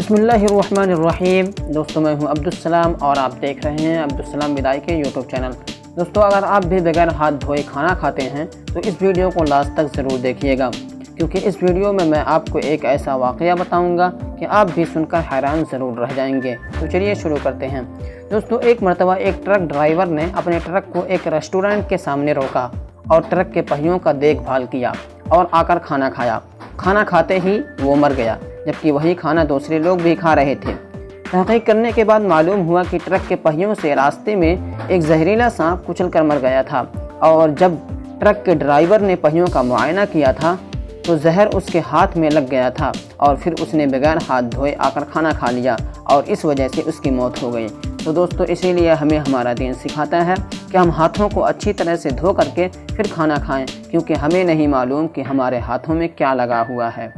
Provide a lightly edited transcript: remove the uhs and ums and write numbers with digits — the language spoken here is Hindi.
बिस्मिल्लाहिर्रहमानिर्रहीम। दोस्तों, मैं हूं अब्दुस्सलाम और आप देख रहे हैं अब्दुस्सलाम विदाई के यूट्यूब चैनल। दोस्तों, अगर आप भी बगैर हाथ धोए खाना खाते हैं तो इस वीडियो को लास्ट तक ज़रूर देखिएगा, क्योंकि इस वीडियो में मैं आपको एक ऐसा वाक़या बताऊंगा कि आप भी सुनकर हैरान ज़रूर रह जाएंगे। तो चलिए शुरू करते हैं। दोस्तों, एक मरतबा एक ट्रक ड्राइवर ने अपने ट्रक को एक रेस्टोरेंट के सामने रोका और ट्रक के पहियों का देखभाल किया और आकर खाना खाया। खाना खाते ही वो मर गया, जबकि वही खाना दूसरे लोग भी खा रहे थे। तहक़ीक़ करने के बाद मालूम हुआ कि ट्रक के पहियों से रास्ते में एक जहरीला सांप कुचल कर मर गया था, और जब ट्रक के ड्राइवर ने पहियों का मुआयना किया था तो जहर उसके हाथ में लग गया था और फिर उसने बगैर हाथ धोए आकर खाना खा लिया और इस वजह से उसकी मौत हो गई। तो दोस्तों, इसीलिए हमें हमारा दीन सिखाता है कि हम हाथों को अच्छी तरह से धो करके फिर खाना खाएं, क्योंकि हमें नहीं मालूम कि हमारे हाथों में क्या लगा हुआ है।